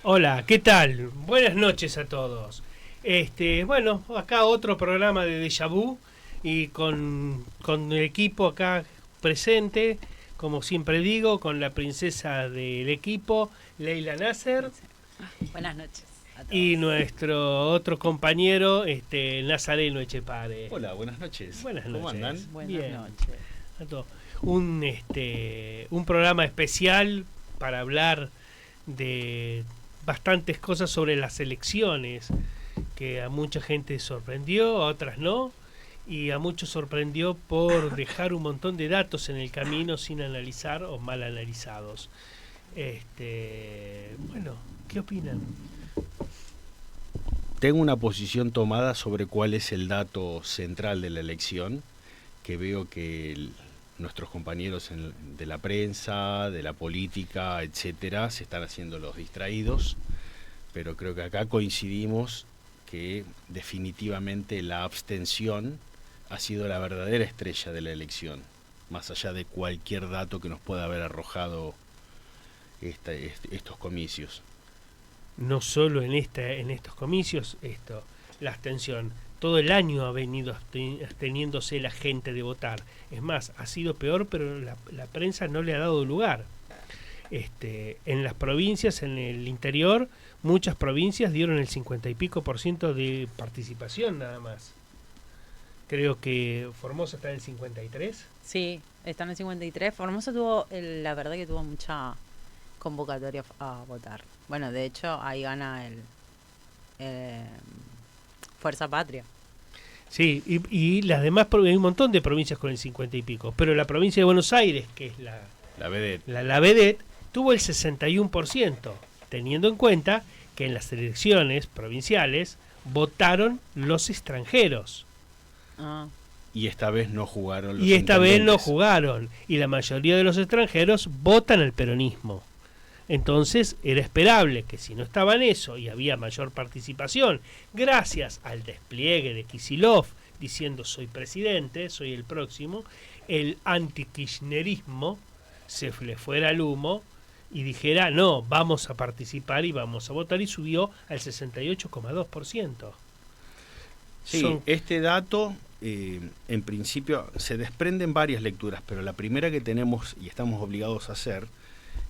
Hola, ¿qué tal? Buenas noches a todos. Bueno, acá otro programa de Déjà Vu y con el equipo acá presente, como siempre digo, con la princesa del equipo, Leila Nasser, Buenas noches a y todos. nuestro otro compañero, Nazareno Echepare. Hola, buenas noches. Buenas ¿Cómo noches. andan? Buenas Bien. noches. A todos. Un programa especial para hablar de bastantes cosas sobre las elecciones, que a mucha gente sorprendió, a otras no, y a muchos sorprendió por dejar un montón de datos en el camino sin analizar o mal analizados. Bueno, ¿qué opinan? Tengo una posición tomada sobre cuál es el dato central de la elección, que veo que nuestros compañeros de la prensa, de la política, etcétera, se están haciendo los distraídos, pero creo que acá coincidimos que definitivamente la abstención ha sido la verdadera estrella de la elección, más allá de cualquier dato que nos pueda haber arrojado estos comicios. No solo en estos comicios, la abstención. Todo el año ha venido absteniéndose la gente de votar. Es más, ha sido peor, pero la prensa no le ha dado lugar. En las provincias, en el interior, muchas provincias dieron el 50 y pico % de participación nada más. Creo que Formosa está en el 53. Sí, está en el 53. Formosa la verdad que tuvo mucha convocatoria a votar. Bueno, de hecho, ahí gana el Fuerza Patria. Sí, y las demás, hay un montón de provincias con el 50 y pico, pero la provincia de Buenos Aires, que es La vedette. la vedette, tuvo el 61%, teniendo en cuenta que en las elecciones provinciales votaron los extranjeros. Ah, Y esta vez no jugaron los Y esta vez no intendentes. jugaron, y la mayoría de los extranjeros votan al peronismo. Entonces era esperable que si no estaba en eso y había mayor participación, gracias al despliegue de Kicillof diciendo soy presidente, soy el próximo, el anti-kirchnerismo se le fuera al humo y dijera no, vamos a participar y vamos a votar, y subió al 68,2%. Sí, este dato, en principio, se desprenden varias lecturas, pero la primera que tenemos y estamos obligados a hacer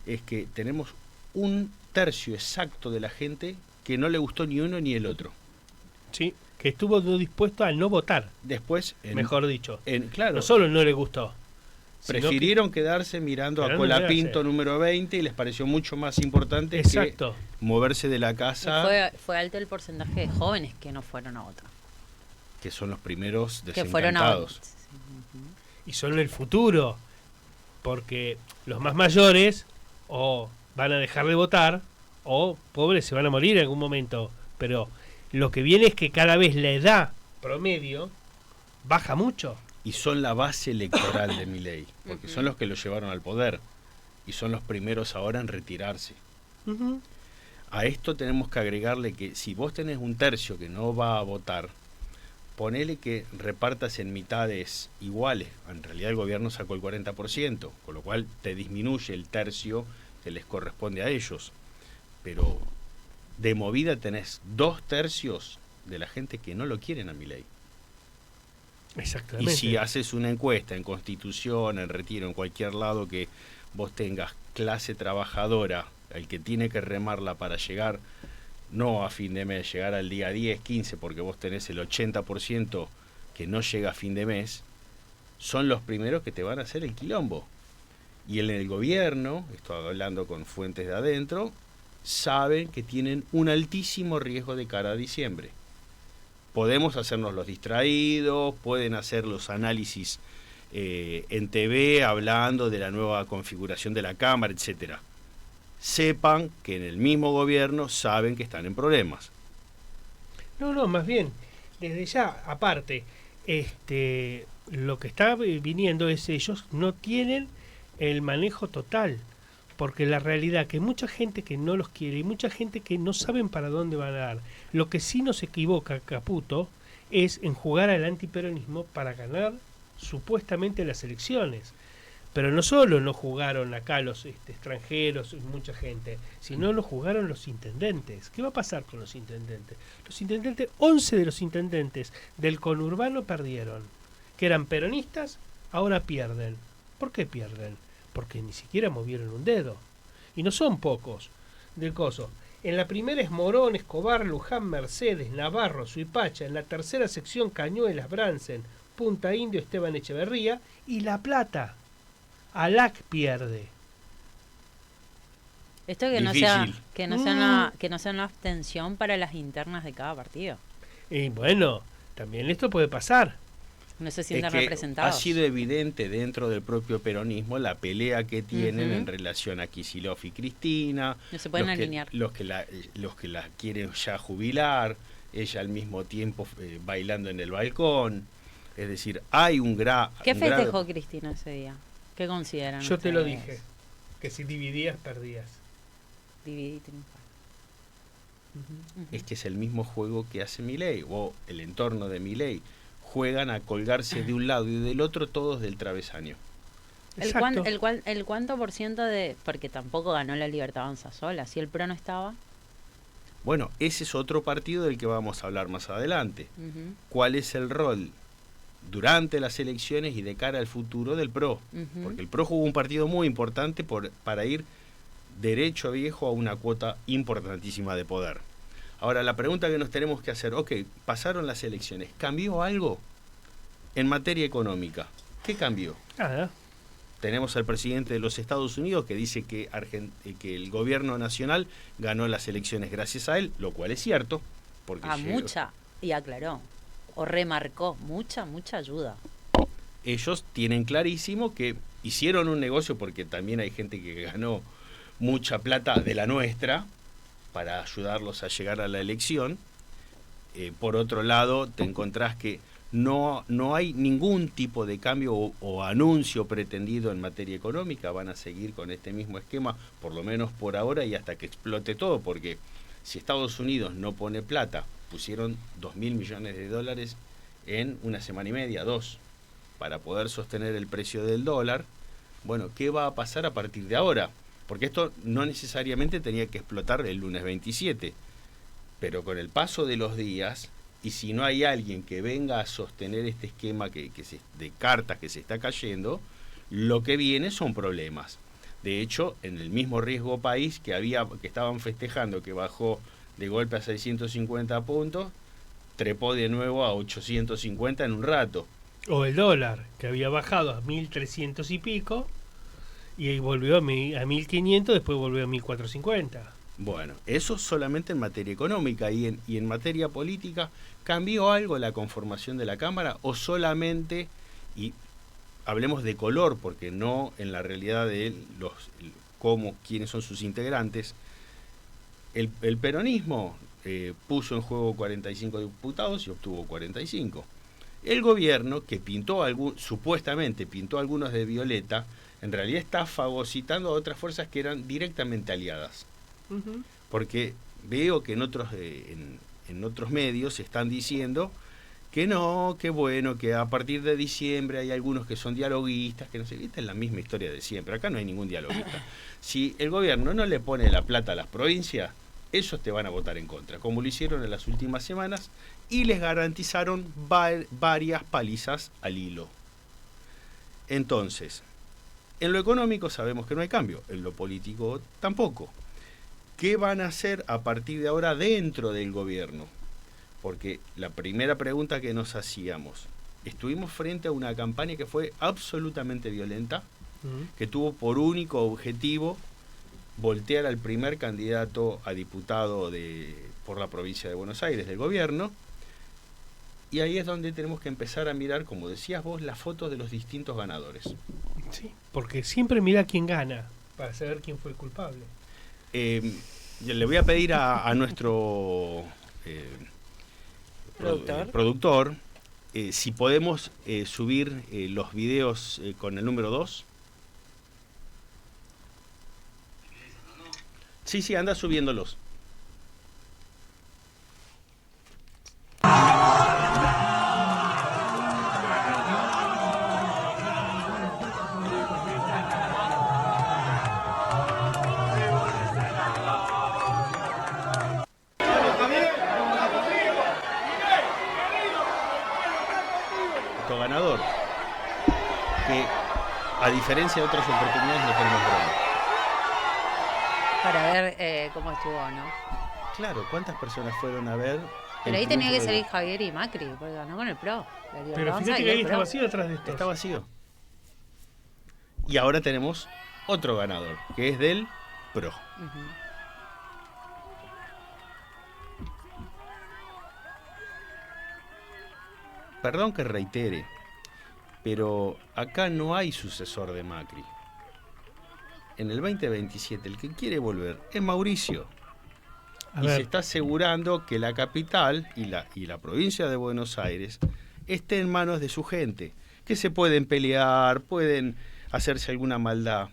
es que tenemos un tercio exacto de la gente que no le gustó ni uno ni el otro. Sí, que estuvo dispuesto a no votar, Después, mejor dicho. claro, No solo no le gustó, prefirieron quedarse mirando a Esperando Colapinto quedarse. número 20 y les pareció mucho más importante Exacto. que moverse de la y casa, fue alto el porcentaje de jóvenes que no fueron a votar. que son los primeros Que fueron a desencantados. votar. Y son el futuro, porque los más mayores o van a dejar de votar o pobres se van a morir en algún momento, pero lo que viene es que cada vez la edad promedio baja mucho. Y son la base electoral de Milei, porque son los que lo llevaron al poder y son los primeros ahora en retirarse. Uh-huh. A esto tenemos que agregarle que si vos tenés un tercio que no va a votar, ponele que repartas en mitades iguales. En realidad el gobierno sacó el 40%, con lo cual te disminuye el tercio que les corresponde a ellos. Pero de movida tenés 2/3 de la gente que no lo quieren a Milei. Exactamente. Y si haces una encuesta en Constitución, en Retiro, en cualquier lado que vos tengas clase trabajadora, el que tiene que remarla para llegar, no a fin de mes, llegar al día 10, 15, porque vos tenés el 80% que no llega a fin de mes, son los primeros que te van a hacer el quilombo. Y en el gobierno, estoy hablando con fuentes de adentro, saben que tienen un altísimo riesgo de cara a diciembre. Podemos hacernos los distraídos, pueden hacer los análisis en TV hablando de la nueva configuración de la Cámara, etcétera. Sepan que en el mismo gobierno saben que están en problemas. No, más bien, desde ya, aparte, lo que está viniendo es ellos no tienen el manejo total, porque la realidad que mucha gente que no los quiere y mucha gente que no saben para dónde van a dar. Lo que sí no se equivoca Caputo es en jugar al antiperonismo para ganar supuestamente las elecciones, Pero no solo no jugaron acá los extranjeros y mucha gente, sino lo jugaron los intendentes. ¿Qué va a pasar con los intendentes? Los intendentes, 11 de los intendentes del conurbano perdieron. Que eran peronistas, ahora pierden. ¿Por qué pierden? Porque ni siquiera movieron un dedo. Y no son pocos del coso. En la primera es Morón, Escobar, Luján, Mercedes, Navarro, Suipacha. En la tercera sección Cañuelas, Bransen, Punta Indio, Esteban Echeverría. Y La Plata. ALAC pierde. Esto que no Difícil. que no sea una abstención para las internas de cada partido. Y bueno, también esto puede pasar. No se Es sienten que representados. ha sido evidente dentro del propio peronismo la pelea que tienen Ujú. en relación a Kicillof y Cristina. No se pueden los que- alinear. los que la quieren ya jubilar, ella al mismo tiempo bailando en el balcón. Es decir, hay un ¿Qué un festejó Cristina ese día? ¿Qué consideran Yo te lo ustedes? dije, que si dividías, perdías. Dividir y triunfar. Ujú. Es que es el mismo juego que hace Milei o el entorno de Milei. Juegan a colgarse de un lado y del otro todos del travesaño. Exacto. El cuánto por ciento de... Porque tampoco ganó la Libertad Avanza sola. Si el PRO no estaba... Bueno, ese es otro partido del que vamos a hablar más adelante. Ujú, ¿Cuál es el rol durante las elecciones y de cara al futuro del PRO? ujú. Porque el PRO jugó un partido muy importante para ir derecho a viejo a una cuota importantísima de poder. Ahora, la pregunta que nos tenemos que hacer, ok, pasaron las elecciones, ¿cambió algo en materia económica? ¿Qué cambió? Nada. Tenemos al presidente de los Estados Unidos que dice que el gobierno nacional ganó las elecciones gracias a él, lo cual es cierto. Porque Mucha, y aclaró, o remarcó, mucha ayuda. ellos tienen clarísimo que hicieron un negocio, porque también hay gente que ganó mucha plata de la nuestra para ayudarlos a llegar a la elección. Por otro lado, te encontrás que no hay ningún tipo de cambio o anuncio pretendido en materia económica. Van a seguir con este mismo esquema, por lo menos por ahora y hasta que explote todo, porque si Estados Unidos no pone plata, pusieron 2.000 millones de dólares en una semana y media, 2, para poder sostener el precio del dólar. Bueno, ¿qué va a pasar a partir de ahora? Porque esto no necesariamente tenía que explotar el lunes 27, pero con el paso de los días, y si no hay alguien que venga a sostener este esquema de cartas que se está cayendo, lo que viene son problemas. De hecho, en el mismo riesgo país que estaban festejando que bajó de golpe a 650 puntos, trepó de nuevo a 850 en un rato. O el dólar, que había bajado a 1.300 y pico, y ahí volvió a 1.500, después volvió a 1.450. Bueno, eso solamente en materia económica y en materia política. ¿Cambió algo la conformación de la Cámara o solamente, y hablemos de color, porque no en la realidad de quiénes son sus integrantes? El peronismo puso en juego 45 diputados y obtuvo 45. El gobierno, que supuestamente pintó algunos de violeta, en realidad está fagocitando a otras fuerzas que eran directamente aliadas. Ujú. Porque veo que en otros medios están diciendo que no, que bueno, que a partir de diciembre hay algunos que son dialoguistas, que no sé, esta es la misma historia de siempre, acá no hay ningún dialoguista. Si el gobierno no le pone la plata a las provincias, esos te van a votar en contra, como lo hicieron en las últimas semanas, y les garantizaron varias palizas al hilo. Entonces, en lo económico sabemos que no hay cambio, en lo político tampoco. ¿Qué van a hacer a partir de ahora dentro del gobierno? Porque la primera pregunta que nos hacíamos, estuvimos frente a una campaña que fue absolutamente violenta, Ujú. que tuvo por único objetivo voltear al primer candidato a diputado por la provincia de Buenos Aires del gobierno. Y ahí es donde tenemos que empezar a mirar, como decías vos, las fotos de los distintos ganadores. Sí, porque siempre mira quién gana, para saber quién fue el culpable. Yo le voy a pedir a nuestro productor si podemos subir los videos con el número 2. Sí, anda subiéndolos. diferencia de otras oportunidades, no tenemos broma. Para ver cómo estuvo, ¿no? Claro, ¿cuántas personas fueron a ver? Pero ahí tenía que salir Javier y Macri, porque ganó con el PRO. Pero fíjate que ahí está vacío atrás de esto. Está vacío. Y ahora tenemos otro ganador, que es del PRO. Uh-huh. Perdón que reitere, pero acá no hay sucesor de Macri. En el 2027 el que quiere volver es Mauricio. Y se está asegurando que la capital y la provincia de Buenos Aires esté en manos de su gente, que se pueden pelear, pueden hacerse alguna maldad,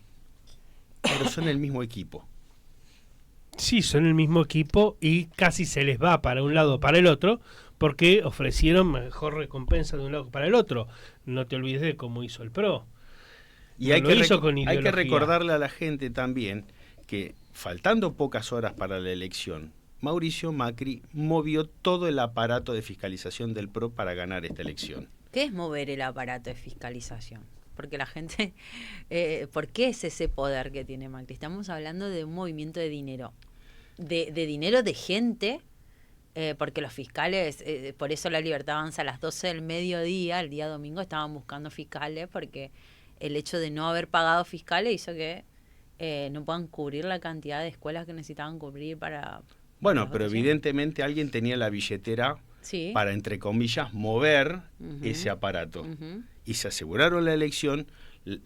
pero son el mismo equipo. Sí, son el mismo equipo y casi se les va para un lado o para el otro, porque ofrecieron mejor recompensa de un lado para el otro. No te olvides de cómo hizo el PRO. Y hay que recordarle a la gente también que, faltando pocas horas para la elección, Mauricio Macri movió todo el aparato de fiscalización del PRO para ganar esta elección. ¿Qué es mover el aparato de fiscalización? Porque la gente, ¿por qué es ese poder que tiene Macri? Estamos hablando de un movimiento de dinero, de dinero de gente, porque los fiscales, por eso La Libertad Avanza a las 12 del mediodía, el día domingo, estaban buscando fiscales, porque el hecho de no haber pagado fiscales hizo que no puedan cubrir la cantidad de escuelas que necesitaban cubrir para... Bueno, pero evidentemente alguien tenía la billetera sí, para, entre comillas, mover uh-huh, ese aparato. Uh-huh. Y se aseguraron la elección,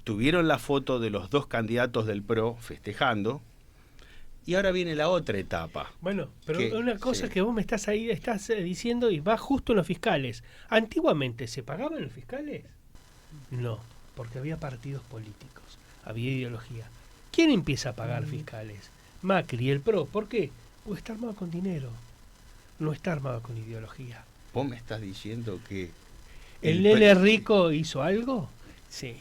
tuvieron la foto de los dos candidatos del PRO festejando, y ahora viene la otra etapa. Bueno, pero una cosa que vos me estás diciendo y va justo en los fiscales. ¿Antiguamente se pagaban los fiscales? No, porque había partidos políticos, había ideología. ¿Quién empieza a pagar fiscales? Macri, el PRO. ¿Por qué? Porque está armado con dinero, no está armado con ideología. ¿Vos me estás diciendo que ¿El nene rico hizo algo? Sí.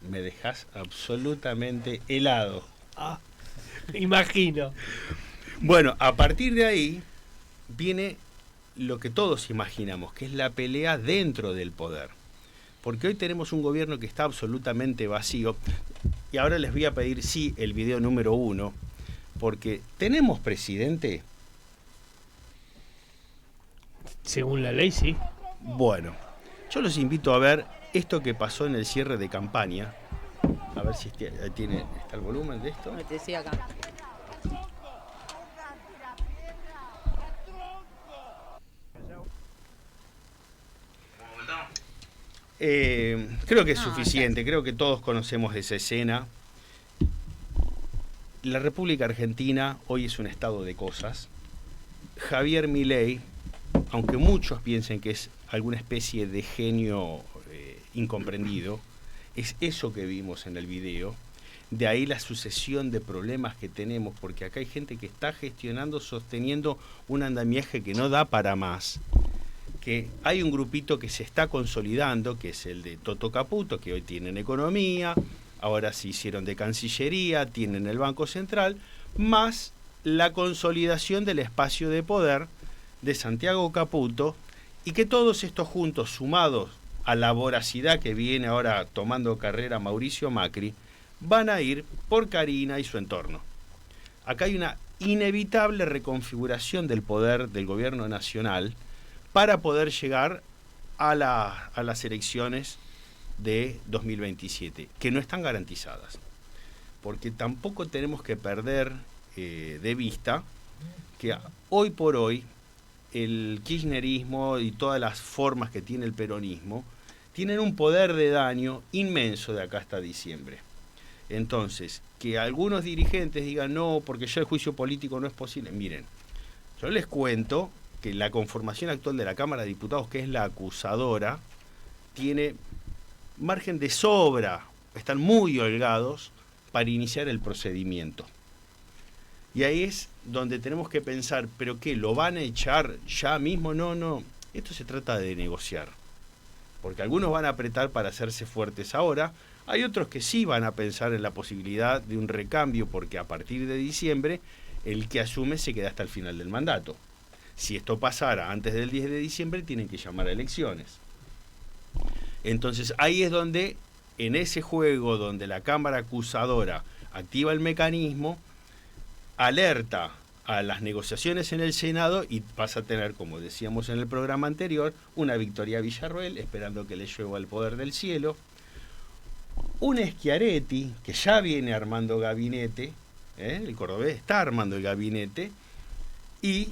Me dejás absolutamente helado. Ah, imagino. Bueno, a partir de ahí viene lo que todos imaginamos, que es la pelea dentro del poder. Porque hoy tenemos un gobierno que está absolutamente vacío. Y ahora les voy a pedir, sí, el video número 1, porque ¿tenemos presidente? Según la ley, sí. Bueno, yo los invito a ver esto que pasó en el cierre de campaña. A ver si está el volumen de esto. Te decía acá. Creo que es suficiente, creo que todos conocemos esa escena. La República Argentina hoy es un estado de cosas. Javier Milei, aunque muchos piensen que es alguna especie de genio incomprendido, es eso que vimos en el video. De ahí la sucesión de problemas que tenemos, porque acá hay gente que está gestionando, sosteniendo un andamiaje que no da para más. Que hay un grupito que se está consolidando, que es el de Toto Caputo, que hoy tienen economía, ahora se hicieron de Cancillería, tienen el Banco Central, más la consolidación del espacio de poder de Santiago Caputo, y que todos estos juntos, sumados a la voracidad que viene ahora tomando carrera Mauricio Macri, van a ir por Karina y su entorno. Acá hay una inevitable reconfiguración del poder del gobierno nacional para poder llegar a las elecciones de 2027, que no están garantizadas. Porque tampoco tenemos que perder de vista que hoy por hoy el kirchnerismo y todas las formas que tiene el peronismo tienen un poder de daño inmenso de acá hasta diciembre. Entonces, que algunos dirigentes digan no, porque ya el juicio político no es posible. Miren, yo les cuento que la conformación actual de la Cámara de Diputados, que es la acusadora, tiene margen de sobra, están muy holgados para iniciar el procedimiento. Y ahí es donde tenemos que pensar, ¿pero qué? ¿Lo van a echar ya mismo? No. Esto se trata de negociar. Porque algunos van a apretar para hacerse fuertes ahora. Hay otros que sí van a pensar en la posibilidad de un recambio, porque a partir de diciembre el que asume se queda hasta el final del mandato. Si esto pasara antes del 10 de diciembre, tienen que llamar a elecciones. Entonces ahí es donde, en ese juego donde la Cámara acusadora activa el mecanismo, alerta a las negociaciones en el Senado y pasa a tener, como decíamos en el programa anterior, una Victoria Villarroel esperando que le llueva el poder del cielo, un Schiaretti que ya viene armando gabinete, el cordobés está armando el gabinete, y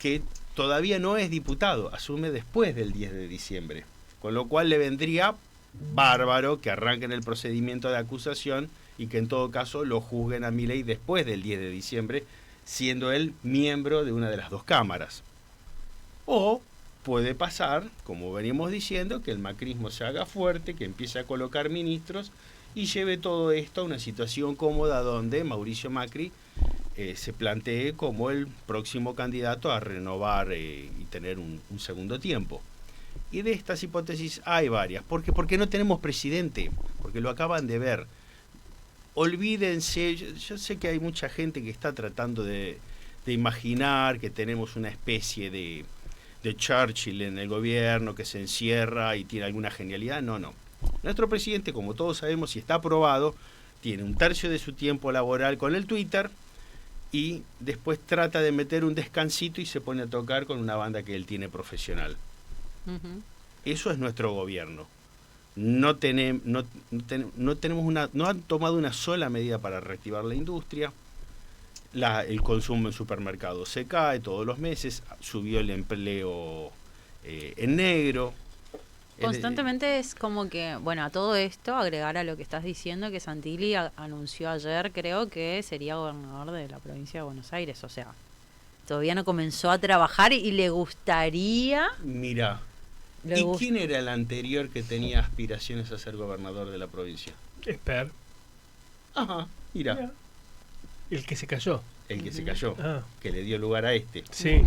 que todavía no es diputado, asume después del 10 de diciembre, con lo cual le vendría bárbaro que arranquen el procedimiento de acusación y que en todo caso lo juzguen a Milei después del 10 de diciembre, siendo él miembro de una de las dos cámaras. O puede pasar, como venimos diciendo, que el macrismo se haga fuerte, que empiece a colocar ministros y lleve todo esto a una situación cómoda donde Mauricio Macri se plantee como el próximo candidato a renovar y tener un segundo tiempo. Y de estas hipótesis hay varias. Porque no tenemos presidente, porque lo acaban de ver. Olvídense, yo sé que hay mucha gente que está tratando de imaginar que tenemos una especie de Churchill en el gobierno que se encierra y tiene alguna genialidad. No. Nuestro presidente, como todos sabemos y está aprobado, tiene un tercio de su tiempo laboral con el Twitter y después trata de meter un descansito y se pone a tocar con una banda que él tiene profesional. Uh-huh. Eso es nuestro gobierno. No han tomado una sola medida para reactivar la industria. El consumo en supermercados se cae todos los meses, subió el empleo en negro. Constantemente es como que, bueno, a todo esto, agregar a lo que estás diciendo, que Santilli anunció ayer, creo que sería gobernador de la provincia de Buenos Aires, o sea, todavía no comenzó a trabajar y le gustaría... Mira, ¿quién era el anterior que tenía aspiraciones a ser gobernador de la provincia? Esper. Ajá, mira. El que se cayó. El que se cayó, que le dio lugar a este. Sí.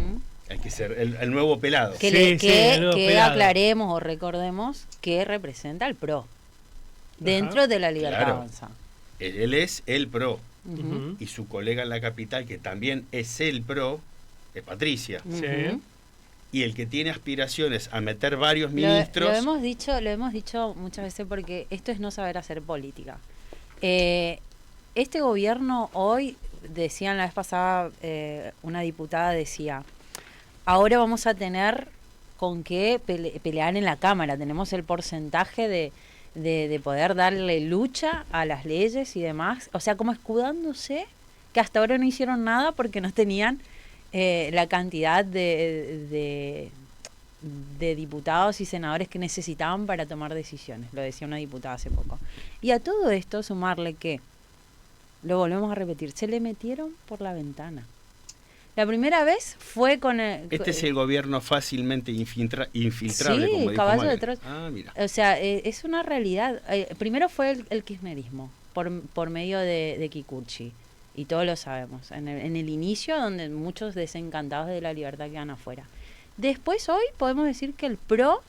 Hay que ser el nuevo pelado. Que aclaremos o recordemos que representa al PRO dentro de la Libertad Avanza. Él es el PRO. Y su colega en la capital, que también es el PRO, es Patricia. Sí. Y el que tiene aspiraciones a meter varios ministros... Lo hemos dicho muchas veces porque esto es no saber hacer política. Este gobierno hoy, decían la vez pasada, una diputada decía, ahora vamos a tener con qué pelear en la Cámara, tenemos el porcentaje de poder darle lucha a las leyes y demás, o sea, como escudándose que hasta ahora no hicieron nada porque no tenían la cantidad de diputados y senadores que necesitaban para tomar decisiones, lo decía una diputada hace poco. Y a todo esto sumarle que, lo volvemos a repetir, se le metieron por la ventana. La primera vez fue con Este es el gobierno fácilmente infiltrable, sí, como dijo caballo Macri. de Troya. Mira. O sea, es una realidad. Primero fue el kirchnerismo, por medio de Kikuchi, y todos lo sabemos. En el inicio, donde muchos desencantados de la libertad quedan afuera. Después, hoy, podemos decir que el PRO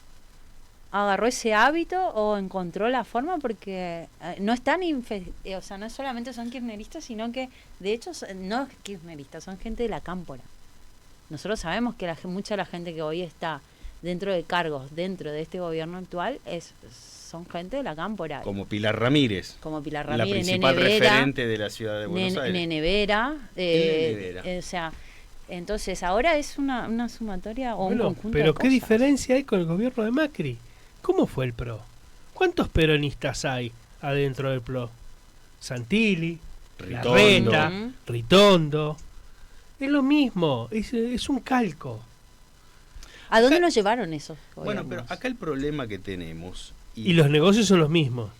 agarró ese hábito o encontró la forma, porque no están o sea, no solamente son kirchneristas, sino que de hecho no kirchneristas, son gente de la cámpora. Nosotros sabemos que mucha de la gente que hoy está dentro de cargos dentro de este gobierno actual son gente de la cámpora, como Pilar Ramírez, la principal referente de la ciudad de Buenos Aires, Nene Vera. O sea, entonces ahora es una sumatoria o un conjunto pero de qué cosas. Diferencia hay con el gobierno de Macri. ¿Cómo fue el PRO? ¿Cuántos peronistas hay adentro del PRO? Santilli, Larreta, Ritondo. Es lo mismo, es un calco. ¿A dónde nos llevaron esos gobiernos? Bueno, pero acá el problema que tenemos... Y los negocios son los mismos.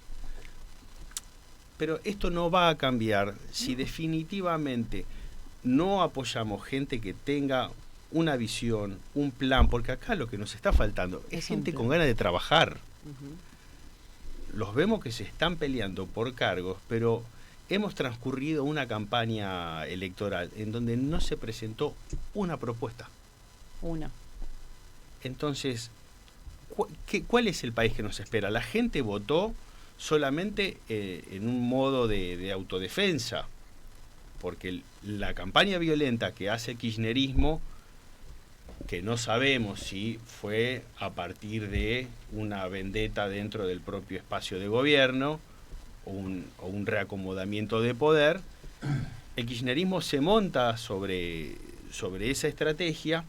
Pero esto no va a cambiar si definitivamente no apoyamos gente que tenga una visión, un plan, porque acá lo que nos está faltando es gente con ganas de trabajar. Los vemos que se están peleando por cargos, pero hemos transcurrido una campaña electoral en donde no se presentó una propuesta. Entonces, ¿cuál es el país que nos espera? La gente votó solamente en un modo de autodefensa, porque la campaña violenta que hace el kirchnerismo que no sabemos si fue a partir de una vendetta dentro del propio espacio de gobierno o un reacomodamiento de poder. El kirchnerismo se monta sobre esa estrategia,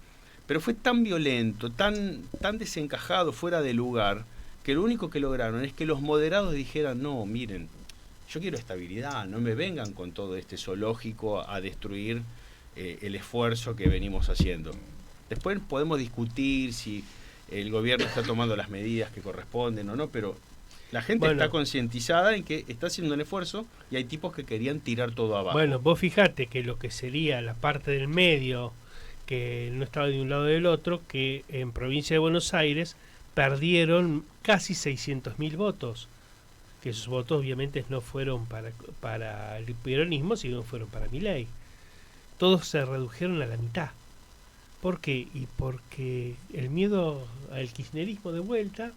pero fue tan violento, tan desencajado, fuera de lugar, que lo único que lograron es que los moderados dijeran, no, miren, yo quiero estabilidad, no me vengan con todo este zoológico a destruir el esfuerzo que venimos haciendo. Después podemos discutir si el gobierno está tomando las medidas que corresponden o no, pero la gente está concientizada en que está haciendo un esfuerzo y hay tipos que querían tirar todo abajo. Bueno, vos fijate que lo que sería la parte del medio, que no estaba de un lado o del otro, que en provincia de Buenos Aires perdieron casi 600.000 votos. Que esos votos obviamente no fueron para el peronismo, sino fueron para Milei. Todos se redujeron a la mitad. ¿Por qué? Y porque el miedo al kirchnerismo de vuelta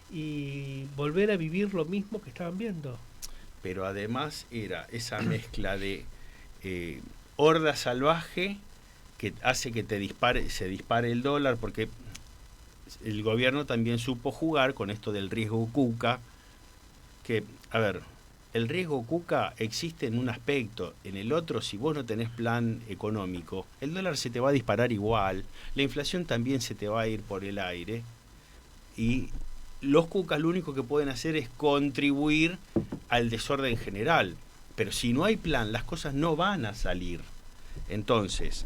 y volver a vivir lo mismo que estaban viendo. Pero además era esa mezcla de horda salvaje que hace que se dispare el dólar, porque el gobierno también supo jugar con esto del riesgo Cuca, que, a ver, el riesgo Cuca existe en un aspecto, en el otro, si vos no tenés plan económico, el dólar se te va a disparar igual, la inflación también se te va a ir por el aire, y los Cucas lo único que pueden hacer es contribuir al desorden general, pero si no hay plan, las cosas no van a salir. Entonces,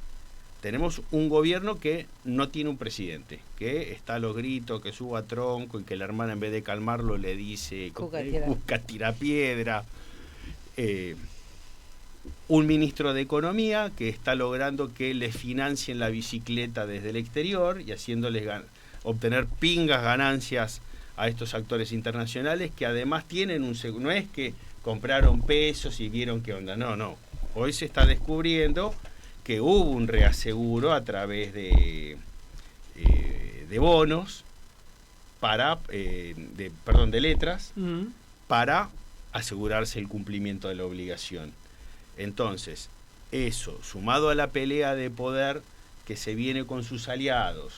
tenemos un gobierno que no tiene un presidente, que está a los gritos, que suba tronco y que la hermana en vez de calmarlo le dice Cuca tira piedra. Un ministro de Economía que está logrando que les financien la bicicleta desde el exterior y haciéndoles obtener pingas ganancias a estos actores internacionales que además tienen no es que compraron pesos y vieron qué onda, no. Hoy se está descubriendo que hubo un reaseguro a través de bonos de letras para asegurarse el cumplimiento de la obligación. Entonces, eso, sumado a la pelea de poder que se viene con sus aliados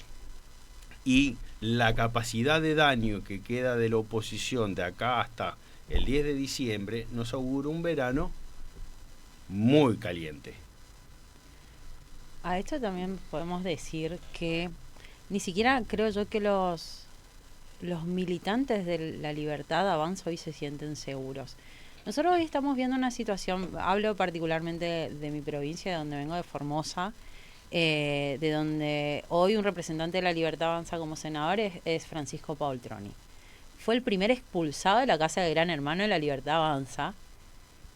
y la capacidad de daño que queda de la oposición de acá hasta el 10 de diciembre, nos augura un verano muy caliente. A esto también podemos decir que ni siquiera creo yo que los militantes de la Libertad Avanza hoy se sienten seguros. Nosotros hoy estamos viendo una situación, hablo particularmente de mi provincia, de donde vengo, de Formosa, de donde hoy un representante de la Libertad Avanza como senador es Francisco Paultroni. Fue el primer expulsado de la casa de Gran Hermano de la Libertad Avanza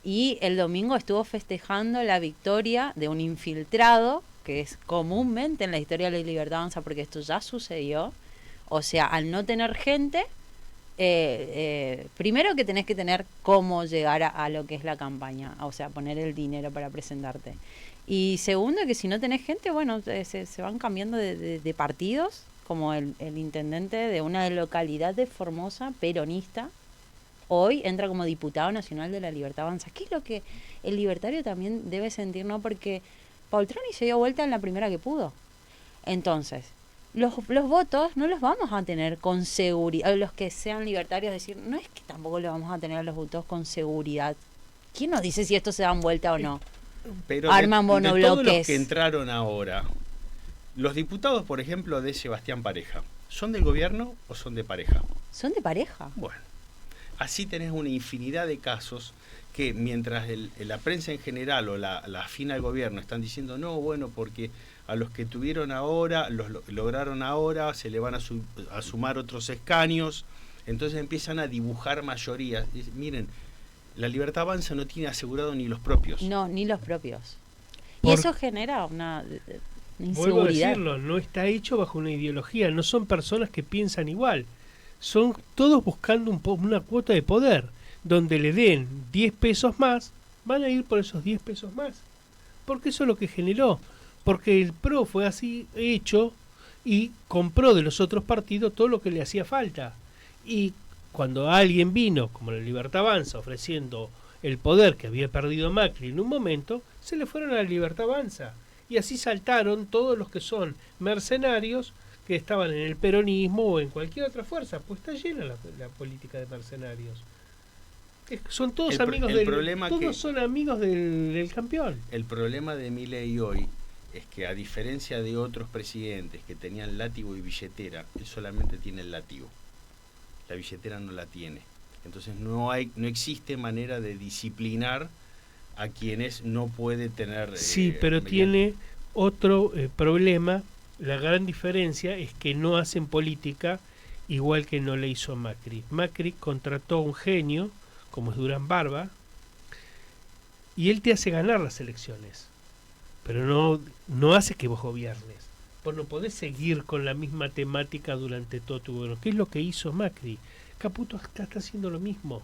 y el domingo estuvo festejando la victoria de un infiltrado, que es comúnmente en la historia de la Libertad Avanza, porque esto ya sucedió. O sea, al no tener gente, primero que tenés que tener cómo llegar a lo que es la campaña, o sea, poner el dinero para presentarte. Y segundo, que si no tenés gente, bueno, se van cambiando de partidos, como el intendente de una localidad de Formosa, peronista, hoy entra como diputado nacional de la Libertad Avanza. ¿Qué es lo que el libertario también debe sentir, no? Porque Paultroni se dio vuelta en la primera que pudo. Entonces, los votos no los vamos a tener con seguridad. Los que sean libertarios, decir, no es que tampoco le vamos a tener los votos con seguridad. ¿Quién nos dice si estos se dan vuelta o no? Pero arman de todos los monobloques. que entraron ahora, los diputados, por ejemplo, de Sebastián Pareja, ¿son del gobierno o son de Pareja? Son de Pareja. Bueno, así tenés una infinidad de casos que mientras la prensa en general o la afín al gobierno están diciendo no, bueno, porque a los que tuvieron ahora, lograron ahora, se le van a sumar otros escaños, entonces empiezan a dibujar mayorías. Miren, la Libertad Avanza no tiene asegurado ni los propios. No, ni los propios. Y eso genera una inseguridad. Vuelvo a decirlo, no está hecho bajo una ideología, no son personas que piensan igual, son todos buscando una cuota de poder, donde le den 10 pesos más, van a ir por esos 10 pesos más, porque eso es lo que generó, porque el PRO fue así hecho y compró de los otros partidos todo lo que le hacía falta, y cuando alguien vino, como la Libertad Avanza, ofreciendo el poder que había perdido Macri en un momento, se le fueron a la Libertad Avanza. Y así saltaron todos los que son mercenarios que estaban en el peronismo o en cualquier otra fuerza, pues está llena la política de mercenarios. Son todos amigos son amigos del campeón. El problema de Milei hoy es que, a diferencia de otros presidentes que tenían látigo y billetera, él solamente tiene el látigo. La billetera no la tiene. Entonces no existe manera de disciplinar a quienes no puede tener... Sí, pero tiene otro problema. La gran diferencia es que no hacen política igual que no le hizo Macri. Macri contrató a un genio, como es Durán Barba, y él te hace ganar las elecciones, pero no hace que vos gobiernes. Vos no podés seguir con la misma temática durante todo tu gobierno. ¿Qué es lo que hizo Macri? Caputo está haciendo lo mismo.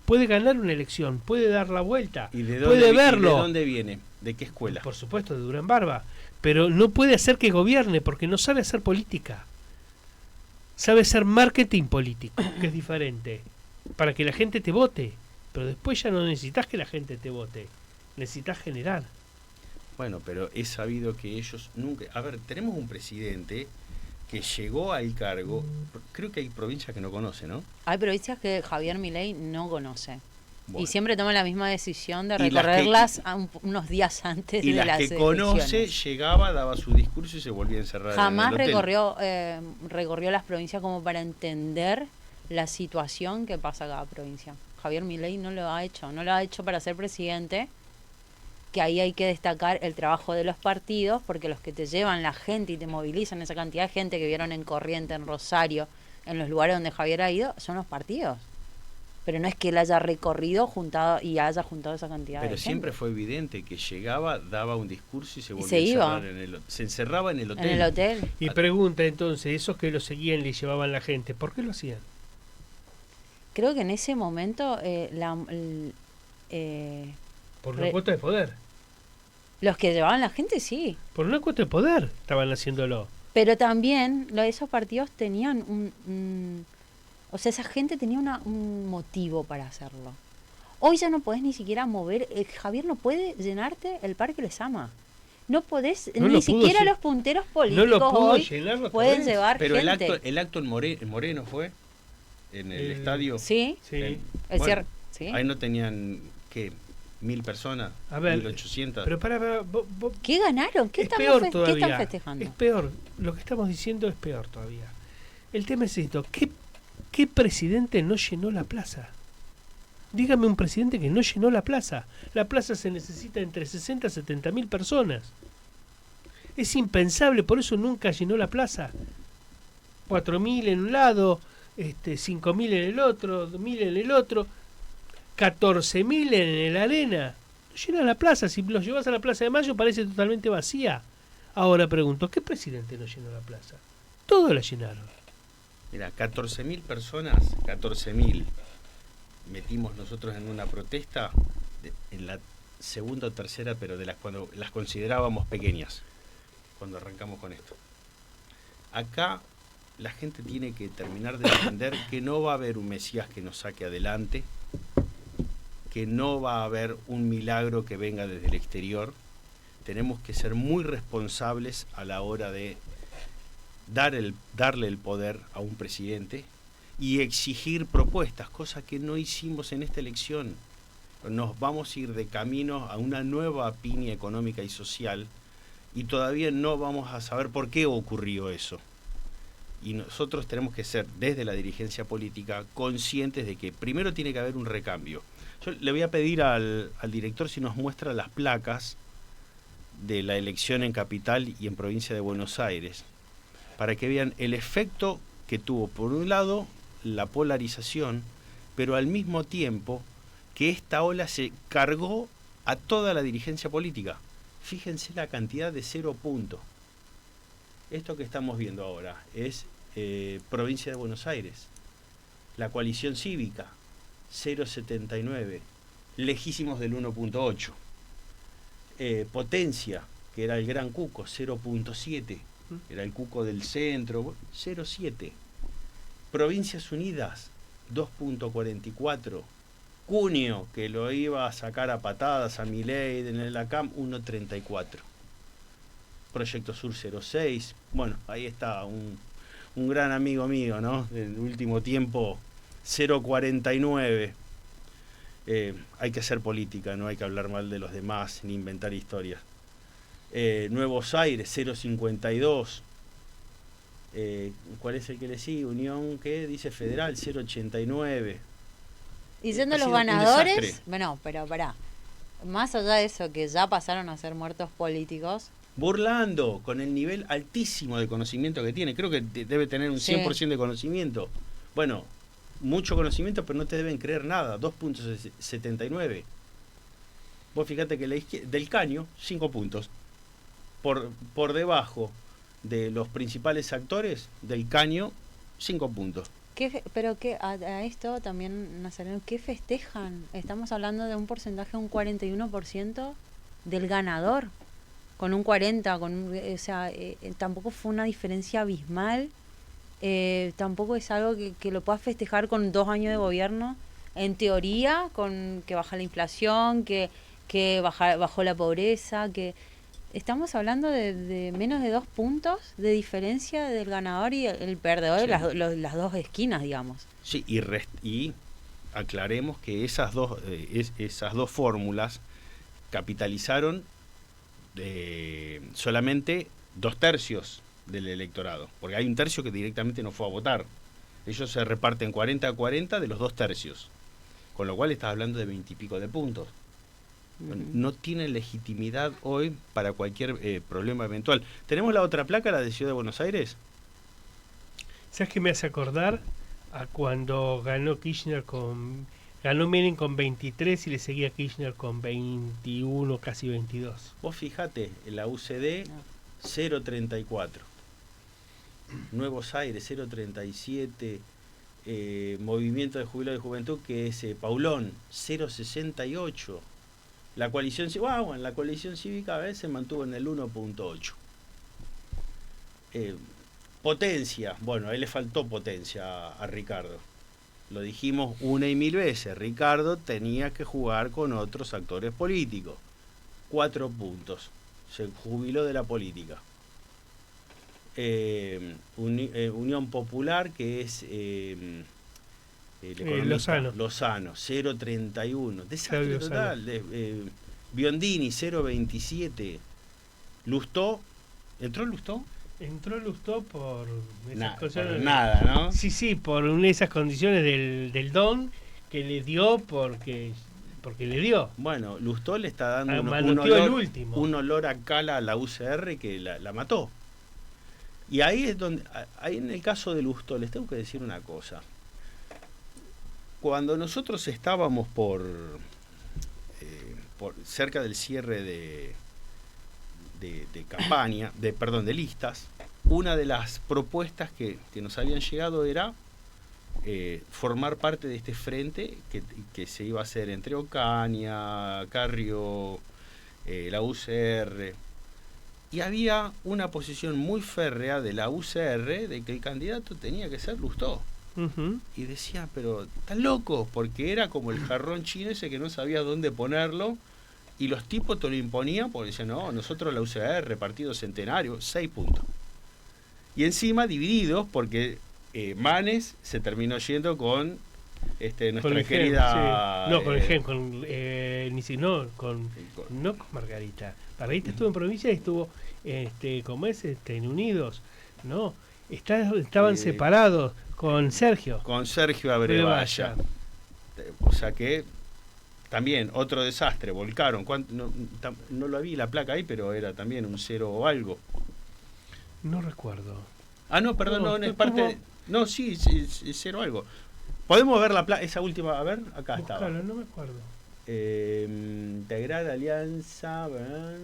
Puede ganar una elección, puede dar la vuelta, puede verlo. ¿Y de dónde viene? ¿De qué escuela? Por supuesto, de Durán Barba. Pero no puede hacer que gobierne porque no sabe hacer política. Sabe hacer marketing político, que es diferente. Para que la gente te vote. Pero después ya no necesitas que la gente te vote. Necesitas generar. Bueno, pero es sabido que ellos nunca... A ver, tenemos un presidente que llegó al cargo... Creo que hay provincias que no conoce, ¿no? Hay provincias que Javier Milei no conoce. Bueno. Y siempre toma la misma decisión de recorrerlas unos días antes de las elecciones. Y las que conoce, llegaba, daba su discurso y se volvía a encerrar. Jamás en el hotel. Recorrió las provincias como para entender la situación que pasa cada provincia. Javier Milei no lo ha hecho. No lo ha hecho para ser presidente, que ahí hay que destacar el trabajo de los partidos, porque los que te llevan la gente y te movilizan esa cantidad de gente que vieron en Corrientes, en Rosario, en los lugares donde Javier ha ido, son los partidos. Pero no es que él haya recorrido haya juntado esa cantidad de gente. Pero siempre fue evidente que llegaba, daba un discurso y se volvía a encerrar se encerraba en el hotel. En el hotel. Y pregunta entonces, esos que lo seguían le llevaban la gente, ¿por qué lo hacían? Creo que en ese momento por una cuota de poder. Los que llevaban la gente, sí. Por una cuota de poder estaban haciéndolo. Pero también esos partidos tenían o sea, esa gente tenía un motivo para hacerlo. Hoy ya no podés ni siquiera mover... Javier no puede llenarte el Parque Lezama. No podés, ni siquiera los punteros políticos no lo pudo hoy llenar pueden llevar pero gente. Pero el acto en Moreno fue, en el estadio. Sí, sí. Ahí no tenían, ¿qué? 1.000 personas, a ver, 1.800. Pero para ¿qué ganaron? ¿Qué están festejando? Es peor, lo que estamos diciendo es peor todavía. El tema es esto, ¿qué presidente no llenó la plaza? Dígame un presidente que no llenó la plaza. La plaza se necesita entre 60 y 70 mil personas. Es impensable, por eso nunca llenó la plaza. 4.000 en un lado, 5.000 en el otro, 2.000 en el otro, 14.000 en el Arena. No llena la plaza. Si los llevas a la Plaza de Mayo parece totalmente vacía. Ahora pregunto, ¿qué presidente no llenó la plaza? Todos la llenaron. Mira, 14.000 personas, 14.000 metimos nosotros en una protesta en la segunda o tercera, pero cuando las considerábamos pequeñas, cuando arrancamos con esto. Acá la gente tiene que terminar de entender que no va a haber un Mesías que nos saque adelante, que no va a haber un milagro que venga desde el exterior. Tenemos que ser muy responsables a la hora de darle el poder a un presidente y exigir propuestas, cosa que no hicimos en esta elección. Nos vamos a ir de camino a una nueva piña económica y social y todavía no vamos a saber por qué ocurrió eso. Y nosotros tenemos que ser, desde la dirigencia política, conscientes de que primero tiene que haber un recambio. Yo le voy a pedir al director si nos muestra las placas de la elección en Capital y en Provincia de Buenos Aires, para que vean el efecto que tuvo, por un lado, la polarización, pero al mismo tiempo que esta ola se cargó a toda la dirigencia política. Fíjense la cantidad de 0 puntos. Esto que estamos viendo ahora es Provincia de Buenos Aires. La coalición cívica, 0,79. Lejísimos del 1,8. Potencia, que era el Gran Cuco, 0,7. Era el Cuco del centro, 0,7. Provincias Unidas, 2,44. Cunio, que lo iba a sacar a patadas a Milei en el ACAM, 1,34. Proyecto Sur 06. Bueno, ahí está un gran amigo mío, ¿no? Del último tiempo, 049. Hay que hacer política, no hay que hablar mal de los demás ni inventar historias. Nuevos Aires, 052. ¿Cuál es el que le sigue? Unión, ¿qué? Dice Federal, 089. Y siendo Ha los sido un ganadores, desastre. bueno, pero pará, más allá de eso, que ya pasaron a ser muertos políticos, Burlando, con el nivel altísimo de conocimiento que tiene. Creo que debe tener un 100% de conocimiento. Bueno, mucho conocimiento, pero no te deben creer nada. 2.79. Vos fíjate que del Caño, 5 puntos. Por debajo de los principales actores del Caño, 5 puntos. pero que a esto también, Nazareno, ¿qué festejan? Estamos hablando de un porcentaje de un 41% del ganador, con un 40%, o sea, tampoco fue una diferencia abismal, tampoco es algo que lo puedas festejar con 2 años de gobierno, en teoría, con que baja la inflación, que bajó la pobreza, que... Estamos hablando de menos de 2 puntos de diferencia del ganador y el perdedor, Sí. de las dos esquinas, digamos. Sí, y aclaremos que esas dos fórmulas capitalizaron solamente 2/3 del electorado, porque hay un tercio que directamente no fue a votar. Ellos se reparten 40-40 de los 2/3, con lo cual estás hablando de 20 y pico de puntos. No tienen legitimidad hoy para cualquier problema eventual. ¿Tenemos la otra placa, la de Ciudad de Buenos Aires? ¿Sabes qué me hace acordar? A cuando ganó ganó Menem con 23 y le seguía Kirchner con 21, casi 22. Vos fijate, en la UCD, 0,34. Nuevos Aires, 0,37. Movimiento de Jubilados de Juventud, que es Paulón, 0,68. La coalición cívica a veces se mantuvo en el 1,8. Potencia, bueno, a él le faltó potencia a Ricardo. Lo dijimos una y mil veces. Ricardo tenía que jugar con otros actores políticos. 4 puntos. Se jubiló de la política. Unión Popular, que es el economista Lozano, 0,31. Desastre total. Biondini, 0,27. Lustó. ¿Entró Lustó? Entró Lustó por esas cosas. Por nada, ¿no? Sí, por una de esas condiciones del don que le dio porque le dio. Bueno, Lustó le está dando un olor a cala a la UCR que la mató. Y ahí es donde, ahí en el caso de Lustó, les tengo que decir una cosa. Cuando nosotros estábamos por cerca del cierre de campaña, de listas, una de las propuestas que nos habían llegado era formar parte de este frente que se iba a hacer entre Ocaña, Carrió, la UCR, y había una posición muy férrea de la UCR de que el candidato tenía que ser Lustó. Y decía, pero están locos, porque era como el jarrón chino ese que no sabía dónde ponerlo, y los tipos te lo imponían porque decían, no, nosotros la UCR, partido centenario, 6 puntos. Y encima divididos porque Manes se terminó yendo con nuestra querida... Sí. No, con el GEM, no con Margarita. Margarita estuvo en provincia y estuvo, como es, en Unidos, ¿no? Estaban separados con Sergio. Con Sergio Abrevaya. O sea que también otro desastre, volcaron. No lo vi la placa ahí, pero era también un 0 o algo. No recuerdo. Ah, no, perdón, no es parte de... No, sí, 0 algo. Podemos ver la placa, esa última, a ver, acá estaba. Claro, no me acuerdo. Integrar alianza, ¿verdad?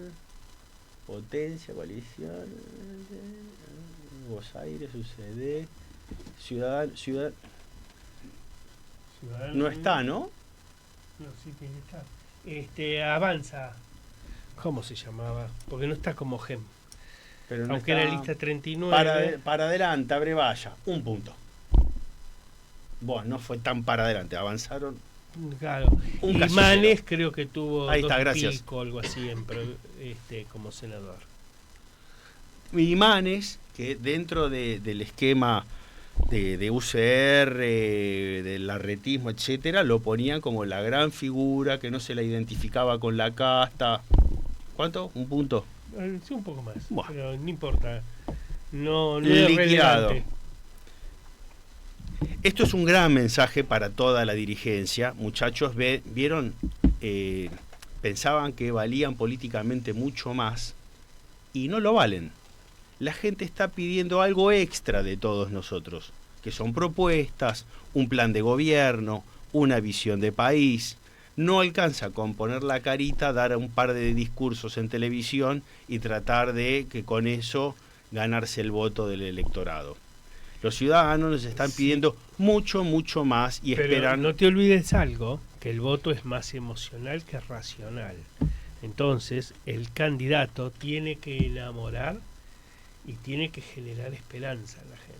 Potencia, coalición, Buenos Aires, UCD, ciudad. No está, ¿no? No, sí tiene que estar. Avanza. ¿Cómo se llamaba? Porque no está como GEM. Pero no aunque está... era lista 39. Para adelante, Abrevaya, 1 punto. Bueno, no fue tan para adelante, avanzaron. Claro. Y Manes creo que tuvo ahí 2 está, gracias. pico, algo así, como senador. imanes que dentro del esquema de UCR, del arretismo, etcétera, lo ponían como la gran figura que no se la identificaba con la casta. ¿Cuánto? ¿Un punto? Sí, un poco más, Buah. pero no importa. No es Liquidado. relevante. Esto es un gran mensaje para toda la dirigencia. Muchachos, vieron, pensaban que valían políticamente mucho más y no lo valen. La gente está pidiendo algo extra de todos nosotros, que son propuestas, un plan de gobierno, una visión de país. No alcanza con poner la carita, dar un par de discursos en televisión y tratar de que con eso ganarse el voto del electorado. Los ciudadanos nos están pidiendo mucho, mucho más y Pero esperan... no te olvides algo, que el voto es más emocional que racional. Entonces, el candidato tiene que enamorar y tiene que generar esperanza en la gente.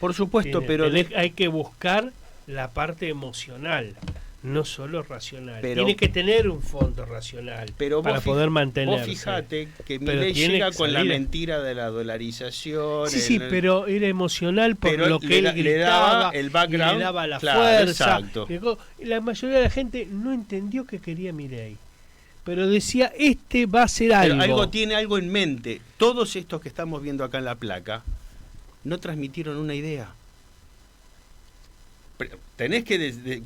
Por supuesto, pero... Hay que buscar la parte emocional, no solo racional. Pero- tiene que tener un fondo racional Pero para vos poder mantenerse. Vos fijate que Pero Milei tiene llega que con la salir. mentira de la dolarización. Sí, pero era emocional por Pero lo que le él da- le gritaba, daba el background, y le daba la claro, fuerza. exacto. La mayoría de la gente no entendió que quería Milei, pero decía, este va a ser algo. Tiene algo en mente. Todos estos que estamos viendo acá en la placa no transmitieron una idea. Tenés que,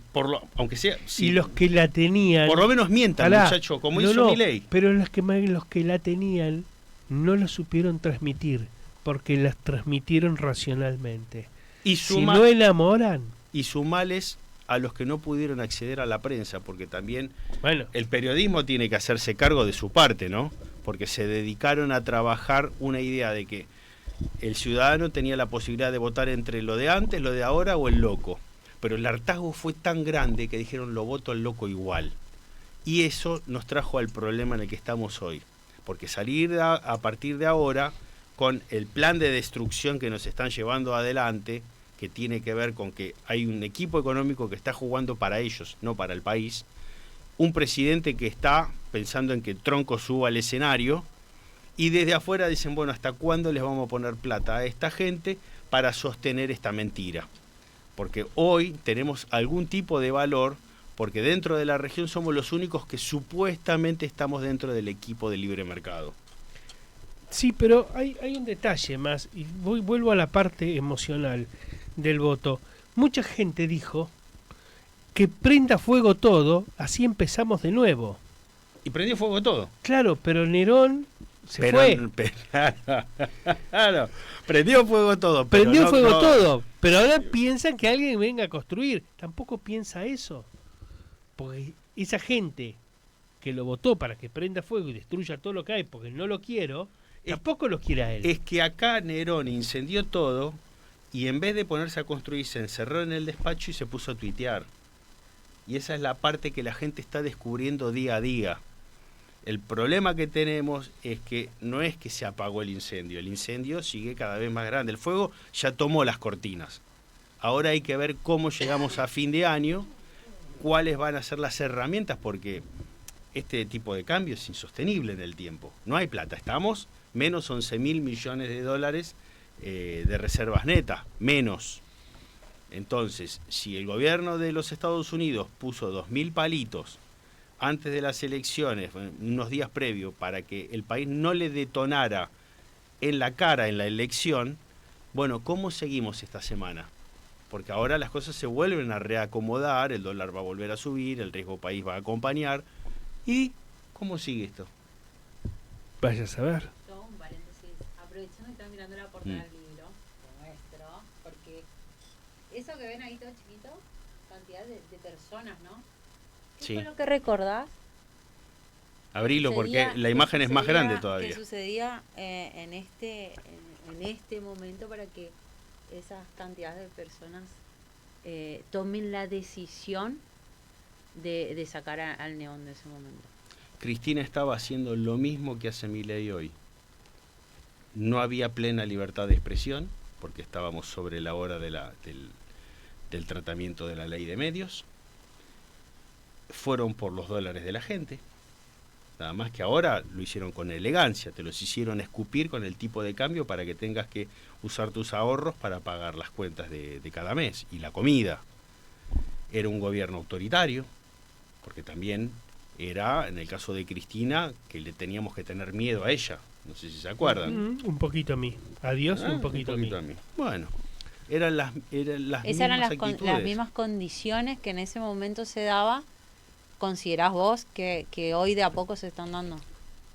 aunque sea... Y los que la tenían... por lo menos mientan, Pará, muchacho, como no, hizo no, Milei. pero los que la tenían no lo supieron transmitir, porque las transmitieron racionalmente. Y Si no enamoran, sumales a los que no pudieron acceder a la prensa, porque también bueno, el periodismo tiene que hacerse cargo de su parte, ¿no? Porque se dedicaron a trabajar una idea de que el ciudadano tenía la posibilidad de votar entre lo de antes, lo de ahora o el loco. Pero el hartazgo fue tan grande que dijeron lo voto al loco igual. Y eso nos trajo al problema en el que estamos hoy. Porque salir a partir de ahora con el plan de destrucción que nos están llevando adelante, que tiene que ver con que hay un equipo económico que está jugando para ellos, no para el país, un presidente que está pensando en que Tronco suba al escenario, y desde afuera dicen, bueno, ¿hasta cuándo les vamos a poner plata a esta gente para sostener esta mentira? Porque hoy tenemos algún tipo de valor, porque dentro de la región somos los únicos que supuestamente estamos dentro del equipo de libre mercado. sí, pero hay un detalle más, y vuelvo a la parte emocional del voto. Mucha gente dijo que prenda fuego todo, así empezamos de nuevo. Y prendió fuego todo. Claro, pero Nerón se fue. Claro, prendió fuego todo. pero Prendió no- fuego no- todo, pero ahora piensan que alguien venga a construir. Tampoco piensa eso. Porque esa gente que lo votó para que prenda fuego y destruya todo lo que hay porque no lo quiero, tampoco lo quiere a él. Es que acá Nerón incendió todo y en vez de ponerse a construir se encerró en el despacho y se puso a tuitear. Y esa es la parte que la gente está descubriendo día a día. El problema que tenemos es que no es que se apagó el incendio sigue cada vez más grande. El fuego ya tomó las cortinas. Ahora hay que ver cómo llegamos a fin de año, cuáles van a ser las herramientas, porque este tipo de cambio es insostenible en el tiempo. No hay plata, estamos menos 11.000 millones de dólares de reservas netas, menos. Entonces, si el gobierno de los Estados Unidos puso 2.000 palitos antes de las elecciones, unos días previos, para que el país no le detonara en la cara en la elección, bueno, ¿cómo seguimos esta semana? Porque ahora las cosas se vuelven a reacomodar, el dólar va a volver a subir, el riesgo país va a acompañar. ¿Y cómo sigue esto? Vaya a saber. Un paréntesis, aprovechando que están mirando la portada del libro, lo nuestro, porque eso que ven ahí todo chiquito, cantidad de personas, ¿no? ¿Qué Sí. fue lo que recordás? Abrilo, porque la imagen es más grande todavía. ¿Qué sucedía en este momento para que esas cantidades de personas tomen la decisión de sacar al Neón de ese momento? Cristina estaba haciendo lo mismo que hace Milei hoy. No había plena libertad de expresión, porque estábamos sobre la hora del tratamiento de la ley de medios. Fueron por los dólares de la gente, Nada más que ahora lo hicieron con elegancia, te los hicieron escupir con el tipo de cambio para que tengas que usar tus ahorros para pagar las cuentas de cada mes y la comida. Era un gobierno autoritario, porque también era, en el caso de Cristina, que le teníamos que tener miedo a ella. No sé si se acuerdan. Un poquito a mí. Adiós, un poquito a mí. Bueno, eran las Esas eran las mismas condiciones que en ese momento se daba. ¿Considerás vos que hoy de a poco se están dando?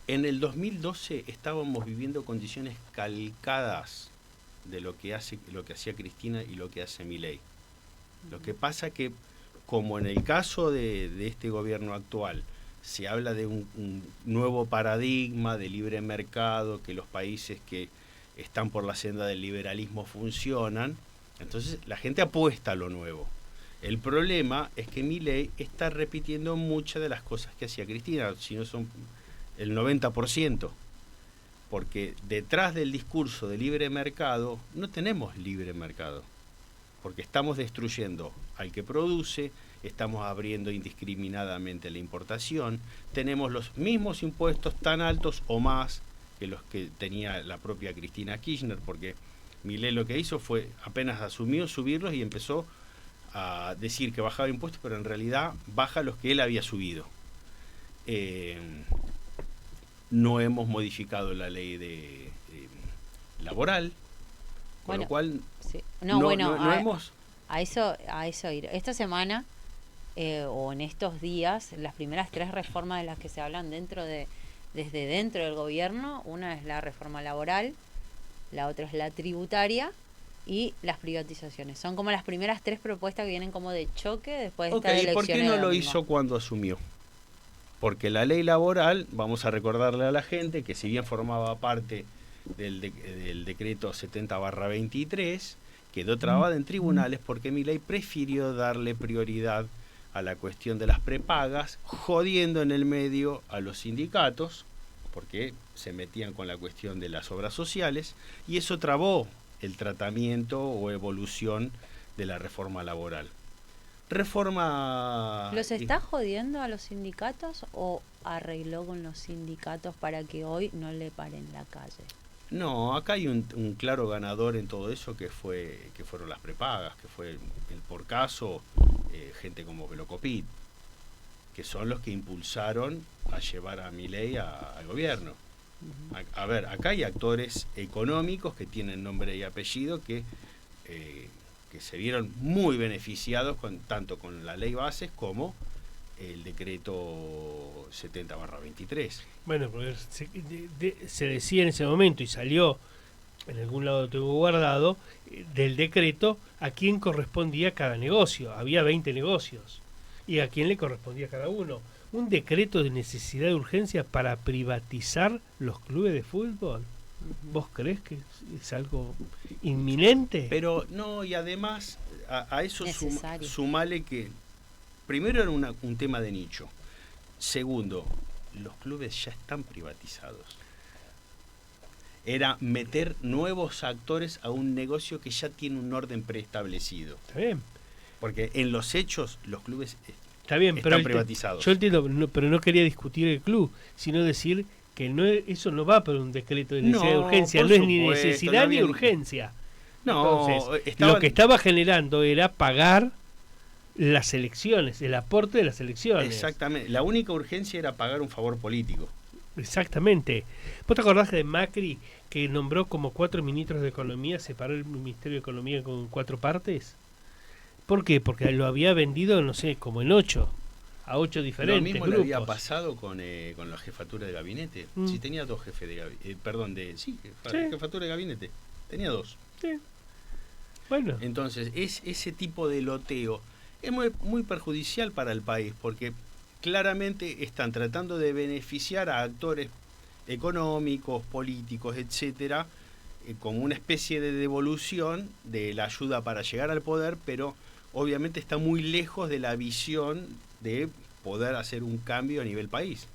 En el 2012 estábamos viviendo condiciones calcadas de lo que hacía Cristina y lo que hace Milei. Lo que pasa que, como en el caso de este gobierno actual, se habla de un nuevo paradigma de libre mercado, que los países que están por la senda del liberalismo funcionan, entonces la gente apuesta a lo nuevo. El problema es que Milei está repitiendo muchas de las cosas que hacía Cristina, si no son el 90%, porque detrás del discurso de libre mercado no tenemos libre mercado, porque estamos destruyendo al que produce, estamos abriendo indiscriminadamente la importación, tenemos los mismos impuestos tan altos o más que los que tenía la propia Cristina Kirchner, porque Milei lo que hizo fue, apenas asumió, subirlos y empezó a decir que bajaba impuestos, pero en realidad baja los que él había subido. No hemos modificado la ley laboral, con lo cual sí. no hemos... A eso ir. Esta semana o en estos días, las primeras 3 reformas de las que se hablan desde dentro del gobierno, una es la reforma laboral, la otra es la tributaria y las privatizaciones. Son como las primeras 3 propuestas que vienen como de choque después de esta elección. ¿Y por qué no lo hizo cuando asumió? Porque la ley laboral, vamos a recordarle a la gente que si bien formaba parte del decreto 70/23, quedó trabada en tribunales porque Milei prefirió darle prioridad a la cuestión de las prepagas, jodiendo en el medio a los sindicatos, porque se metían con la cuestión de las obras sociales, y eso trabó el tratamiento o evolución de la reforma laboral. ¿Los está jodiendo a los sindicatos o arregló con los sindicatos para que hoy no le paren la calle? No, acá hay un claro ganador en todo eso que fueron las prepagas, que fue el por caso gente como Velocopit, que son los que impulsaron a llevar a Milei al gobierno. A ver, acá hay actores económicos que tienen nombre y apellido que se vieron muy beneficiados tanto con la ley bases como el decreto 70/23. Bueno, porque se decía en ese momento y salió, en algún lado lo tengo guardado, del decreto a quién correspondía cada negocio. Había 20 negocios y a quién le correspondía cada uno. Un decreto de necesidad de urgencia para privatizar los clubes de fútbol. ¿Vos creés que es algo inminente? Pero no, y además a eso sumale que primero era un tema de nicho. Segundo, los clubes ya están privatizados. Era meter nuevos actores a un negocio que ya tiene un orden preestablecido. Está bien. Porque en los hechos los clubes está bien, están privatizados. Yo entiendo, pero no quería discutir el club, sino decir que eso no va por un decreto de necesidad de urgencia, no es ni necesidad ni urgencia. No, entonces, lo que estaba generando era pagar las elecciones, el aporte de las elecciones. Exactamente, la única urgencia era pagar un favor político. Exactamente. ¿Vos te acordás de Macri, que nombró como 4 ministros de Economía, separó el Ministerio de Economía con 4 partes? ¿Por qué? Porque lo había vendido, no sé, como en 8, a 8 diferentes grupos. Lo mismo grupos. le había pasado con la jefatura de gabinete. Sí, tenía 2 jefes de gabinete. Jefatura de gabinete. Tenía 2. Sí. Bueno. Entonces, ese tipo de loteo es muy, muy perjudicial para el país, porque claramente están tratando de beneficiar a actores económicos, políticos, etcétera, con una especie de devolución de la ayuda para llegar al poder, pero obviamente está muy lejos de la visión de poder hacer un cambio a nivel país.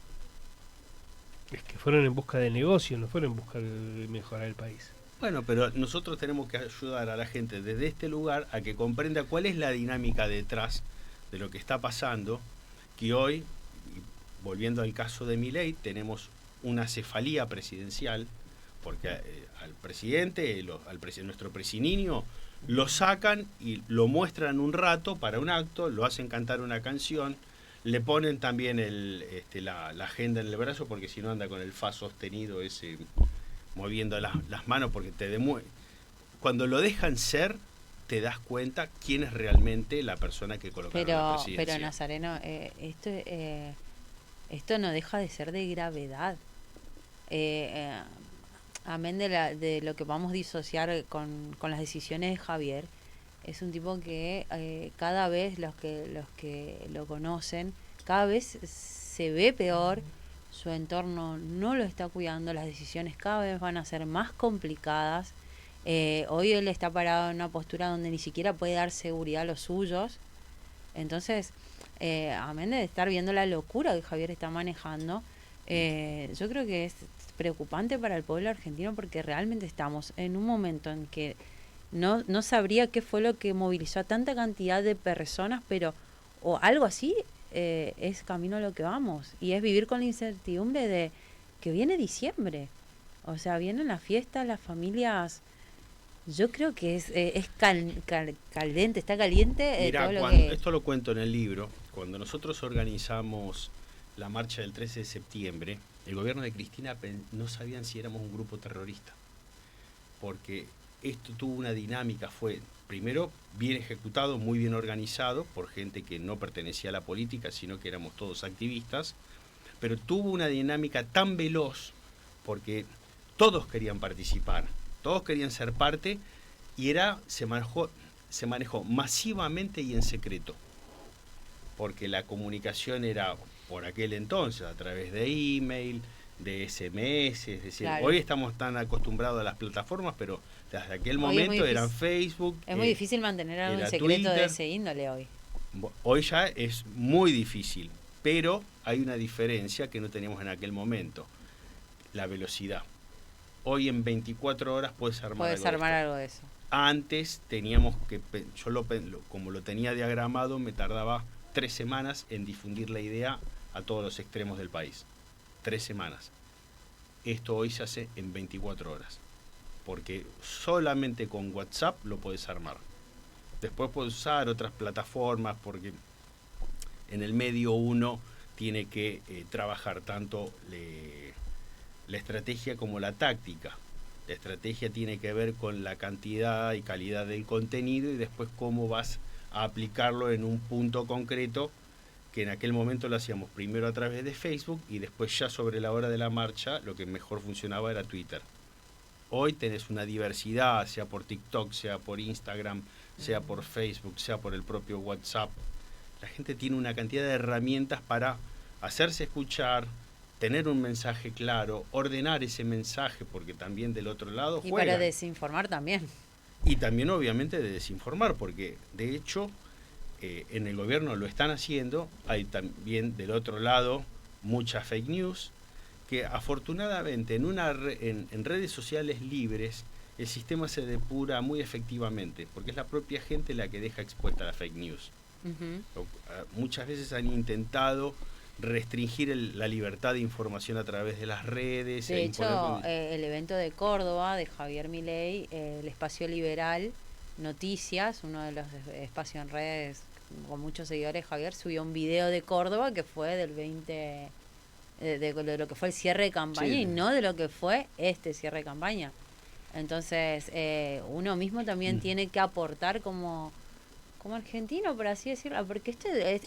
Es que fueron en busca de negocio, no fueron en busca de mejorar el país. Bueno, pero nosotros tenemos que ayudar a la gente desde este lugar a que comprenda cuál es la dinámica detrás de lo que está pasando, que hoy, volviendo al caso de Milei, tenemos una cefalía presidencial, porque al presidente, nuestro presininio, lo sacan y lo muestran un rato para un acto, lo hacen cantar una canción, le ponen también la agenda en el brazo, porque si no anda con el fa sostenido ese, moviendo las manos, porque cuando lo dejan ser, te das cuenta quién es realmente la persona que colocaron en la presidencia. Pero Nazareno, esto no deja de ser de gravedad. Amén de lo que vamos a disociar con las decisiones de Javier, es un tipo que cada vez los que lo conocen, cada vez se ve peor, su entorno no lo está cuidando, las decisiones cada vez van a ser más complicadas. Hoy él está parado en una postura donde ni siquiera puede dar seguridad a los suyos. Entonces, amén de estar viendo la locura que Javier está manejando, yo creo que es preocupante para el pueblo argentino, porque realmente estamos en un momento en que no sabría qué fue lo que movilizó a tanta cantidad de personas, pero o algo así es camino a lo que vamos, y es vivir con la incertidumbre de que viene diciembre, o sea, vienen las fiestas, las familias. Yo creo que es caliente, está caliente. Mirá, todo lo esto lo cuento en el libro. Cuando nosotros organizamos la marcha del 13 de septiembre, el gobierno de Cristina no sabían si éramos un grupo terrorista, porque esto tuvo una dinámica, fue primero bien ejecutado, muy bien organizado por gente que no pertenecía a la política, sino que éramos todos activistas, pero tuvo una dinámica tan veloz porque todos querían participar, todos querían ser parte, y se manejó masivamente y en secreto, porque la comunicación era por aquel entonces a través de email, de SMS, es decir, claro. Hoy estamos tan acostumbrados a las plataformas, pero desde aquel momento eran Facebook. Es muy difícil mantener algo en secreto Twitter, de ese índole hoy. Hoy ya es muy difícil, pero hay una diferencia que no teníamos en aquel momento: la velocidad. Hoy en 24 horas puedes armar algo de eso. Antes teníamos que, como lo tenía diagramado, me tardaba 3 semanas en difundir la idea a todos los extremos del país. 3 semanas. Esto hoy se hace en 24 horas. Porque solamente con WhatsApp lo puedes armar. Después puedes usar otras plataformas, porque en el medio uno tiene que trabajar tanto la estrategia como la táctica. La estrategia tiene que ver con la cantidad y calidad del contenido, y después cómo vas a aplicarlo en un punto concreto, que en aquel momento lo hacíamos primero a través de Facebook, y después ya sobre la hora de la marcha lo que mejor funcionaba era Twitter. Hoy tenés una diversidad, sea por TikTok, sea por Instagram, sea por Facebook, sea por el propio WhatsApp. La gente tiene una cantidad de herramientas para hacerse escuchar, tener un mensaje claro, ordenar ese mensaje, porque también del otro lado juegan. Y para desinformar también. Y también obviamente de desinformar, porque de hecho en el gobierno lo están haciendo. Hay también del otro lado muchas fake news, que afortunadamente en redes sociales libres el sistema se depura muy efectivamente, porque es la propia gente la que deja expuesta la fake news. Uh-huh. Muchas veces han intentado restringir la libertad de información a través de las redes. De hecho, el evento de Córdoba de Javier Milei, el Espacio Liberal Noticias, uno de los espacios en redes con muchos seguidores, Javier subió un video de Córdoba que fue del 20 de lo que fue el cierre de campaña, sí, y no de lo que fue este cierre de campaña. Entonces uno mismo también tiene que aportar como argentino, por así decirlo, porque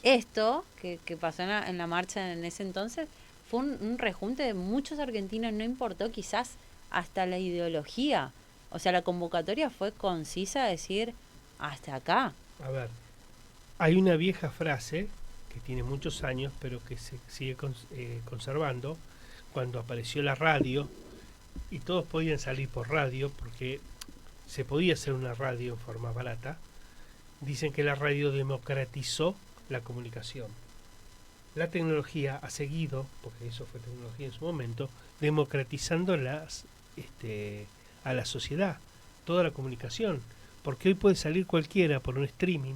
esto que pasó en la marcha en ese entonces fue un rejunte de muchos argentinos, no importó quizás hasta la ideología. O sea, la convocatoria fue concisa, decir hasta acá. A ver, hay una vieja frase que tiene muchos años, pero que se sigue conservando. Cuando apareció la radio y todos podían salir por radio, porque se podía hacer una radio en forma barata, dicen que la radio democratizó la comunicación. La tecnología ha seguido, porque eso fue tecnología en su momento, democratizando a la sociedad, toda la comunicación, porque hoy puede salir cualquiera por un streaming,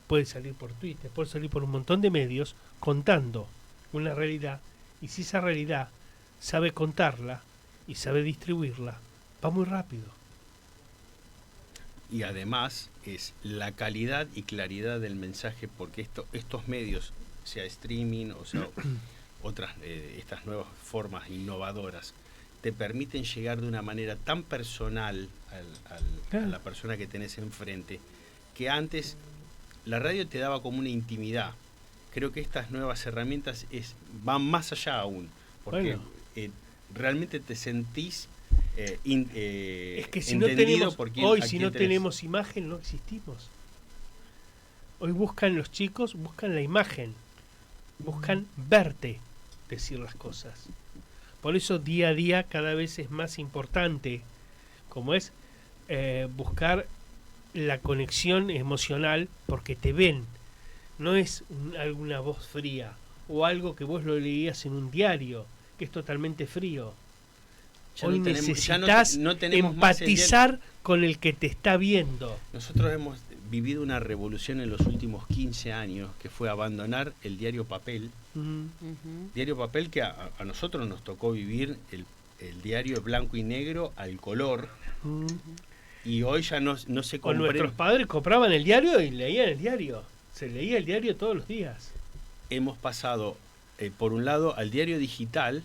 puede salir por Twitter, puede salir por un montón de medios contando una realidad, y si esa realidad sabe contarla y sabe distribuirla, va muy rápido. Y además es la calidad y claridad del mensaje, porque estos medios, sea streaming o sea otras estas nuevas formas innovadoras, te permiten llegar de una manera tan personal a la persona que tenés enfrente, que antes la radio te daba como una intimidad. Creo que estas nuevas herramientas van más allá aún, porque realmente te sentís es que si entendido no por si no tenemos imagen, no existimos. Hoy buscan los chicos, buscan la imagen, buscan verte decir las cosas. Por eso día a día cada vez es más importante, como es buscar la conexión emocional, porque te ven. No es alguna voz fría o algo que vos lo leías en un diario, que es totalmente frío. Hoy necesitas empatizar con el que te está viendo. Nosotros hemos vivido una revolución en los últimos 15 años, que fue abandonar el diario papel. Diario papel que a nosotros nos tocó vivir el diario blanco y negro al color. Y hoy ya no se compra. Nuestros padres compraban el diario y leían el diario. Se leía el diario todos los días. Hemos pasado, por un lado, al diario digital.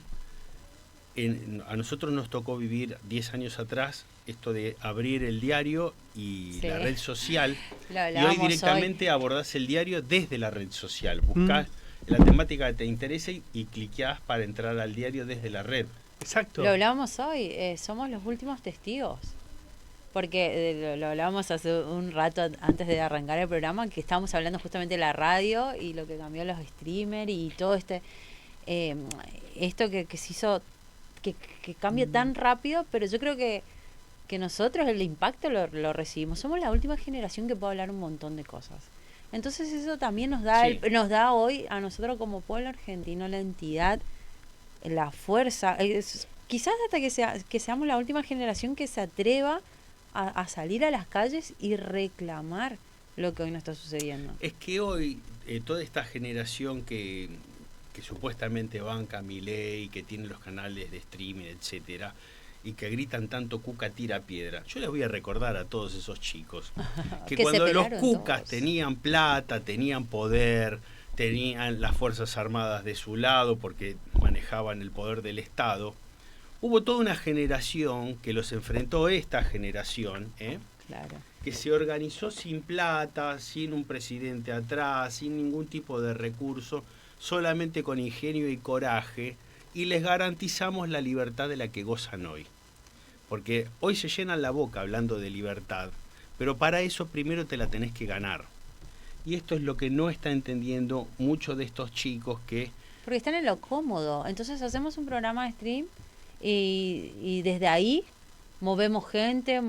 A nosotros nos tocó vivir 10 años atrás esto de abrir el diario y la red social. Y hoy directamente abordás el diario desde la red social. Buscás la temática que te interese y cliqueás para entrar al diario desde la red. Exacto. Lo hablábamos hoy, somos los últimos testigos. Porque lo hablábamos hace un rato antes de arrancar el programa, que estábamos hablando justamente de la radio y lo que cambió los streamers y todo esto que se hizo, que cambia tan rápido, pero yo creo que nosotros el impacto lo recibimos. Somos la última generación que puede hablar un montón de cosas. Entonces eso también nos da hoy a nosotros como pueblo argentino la entidad, la fuerza, quizás hasta que seamos la última generación que se atreva a salir a las calles y reclamar lo que hoy no está sucediendo. Es que hoy toda esta generación que supuestamente banca Milei, que tiene los canales de streaming, etcétera, y que gritan tanto Cuca tira piedra, yo les voy a recordar a todos esos chicos que cuando los Cucas tenían plata, tenían poder, tenían las Fuerzas Armadas de su lado porque manejaban el poder del Estado, hubo toda una generación que los enfrentó, esta generación, que se organizó sin plata, sin un presidente atrás, sin ningún tipo de recurso, solamente con ingenio y coraje, y les garantizamos la libertad de la que gozan hoy. Porque hoy se llenan la boca hablando de libertad, pero para eso primero te la tenés que ganar. Y esto es lo que no está entendiendo muchos de estos chicos que... Porque están en lo cómodo. Entonces hacemos un programa de stream y desde ahí movemos gente,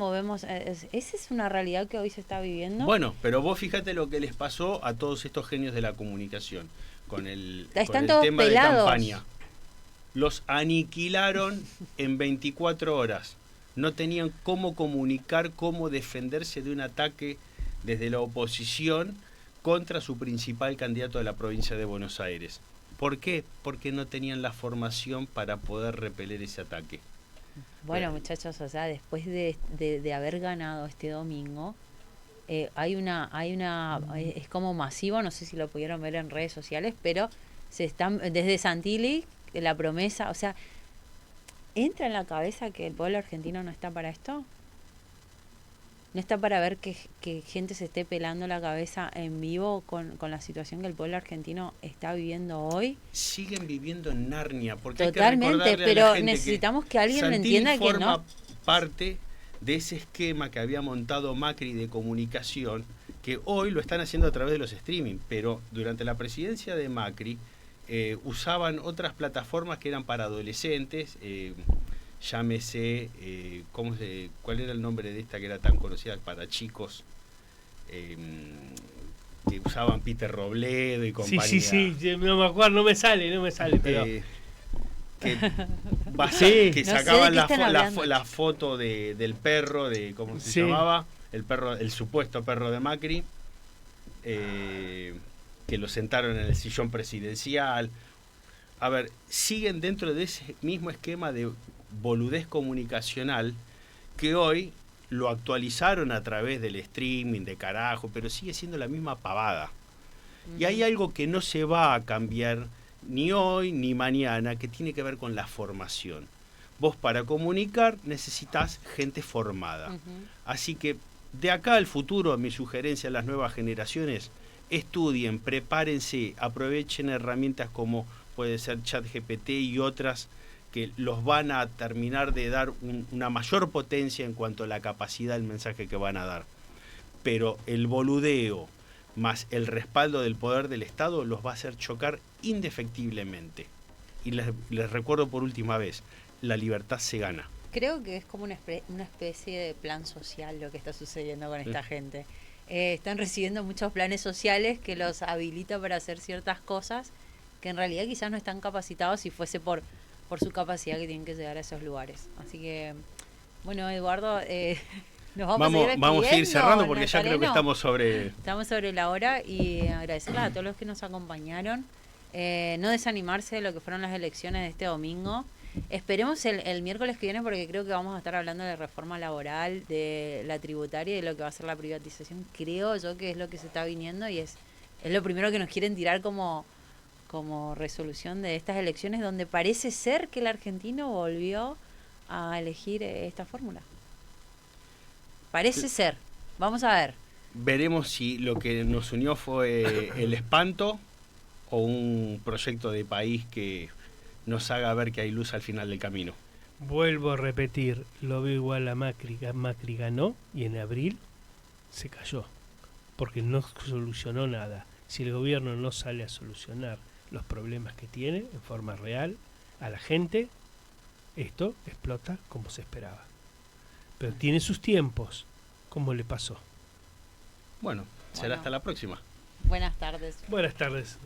esa es una realidad que hoy se está viviendo. Bueno, pero vos fíjate lo que les pasó a todos estos genios de la comunicación con el tema pelados. De campaña. Los aniquilaron en 24 horas. No tenían cómo comunicar, cómo defenderse de un ataque desde la oposición contra su principal candidato de la provincia de Buenos Aires. ¿Por qué? Porque no tenían la formación para poder repeler ese ataque. Bueno, muchachos, o sea, después de haber ganado este domingo, es como masivo, no sé si lo pudieron ver en redes sociales, pero se están desde Santilli, la promesa, o sea, ¿entra en la cabeza que el pueblo argentino no está para esto? ¿No está para ver que gente se esté pelando la cabeza en vivo con la situación que el pueblo argentino está viviendo hoy? Siguen viviendo en Narnia, porque totalmente, pero necesitamos que alguien entienda que no. Forma parte de ese esquema que había montado Macri de comunicación, que hoy lo están haciendo a través de los streaming, pero durante la presidencia de Macri usaban otras plataformas que eran para adolescentes, llámese, ¿cuál era el nombre de esta que era tan conocida para chicos? Que usaban Peter Robledo y compañía. Sí, no me acuerdo, no me sale, pero... que sacaban la foto del perro, de ¿cómo se llamaba? El perro, el supuesto perro de Macri, que lo sentaron en el sillón presidencial. a ver, siguen dentro de ese mismo esquema de boludez comunicacional que hoy lo actualizaron a través del streaming, de carajo, pero sigue siendo la misma pavada. Y hay algo que no se va a cambiar ni hoy ni mañana, que tiene que ver con la formación. Vos para comunicar necesitas gente formada. Así que de acá al futuro, mi sugerencia a las nuevas generaciones, estudien, prepárense, aprovechen herramientas como puede ser ChatGPT y otras que los van a terminar de dar una mayor potencia en cuanto a la capacidad del mensaje que van a dar. Pero el boludeo más el respaldo del poder del Estado los va a hacer chocar indefectiblemente. Y les recuerdo por última vez, la libertad se gana. Creo que es como una especie de plan social lo que está sucediendo con esta gente. Están recibiendo muchos planes sociales que los habilita para hacer ciertas cosas que en realidad quizás no están capacitados si fuese por su capacidad que tienen que llegar a esos lugares. Así que, bueno, Eduardo, nos vamos a ir cerrando porque ya creo que estamos sobre la hora, y agradecerles a todos los que nos acompañaron. No desanimarse de lo que fueron las elecciones de este domingo. Esperemos el miércoles que viene, porque creo que vamos a estar hablando de reforma laboral, de la tributaria y de lo que va a ser la privatización. Creo yo que es lo que se está viniendo y es lo primero que nos quieren tirar como resolución de estas elecciones, donde parece ser que el argentino volvió a elegir esta fórmula. Parece ser. Vamos a ver. Veremos si lo que nos unió fue el espanto o un proyecto de país que nos haga ver que hay luz al final del camino. Vuelvo a repetir, lo veo igual a Macri. Macri ganó y en abril se cayó, porque no solucionó nada. Si el gobierno no sale a solucionar los problemas que tiene en forma real a la gente, esto explota como se esperaba. Pero tiene sus tiempos, como le pasó. Bueno, será hasta la próxima. Buenas tardes. Buenas tardes.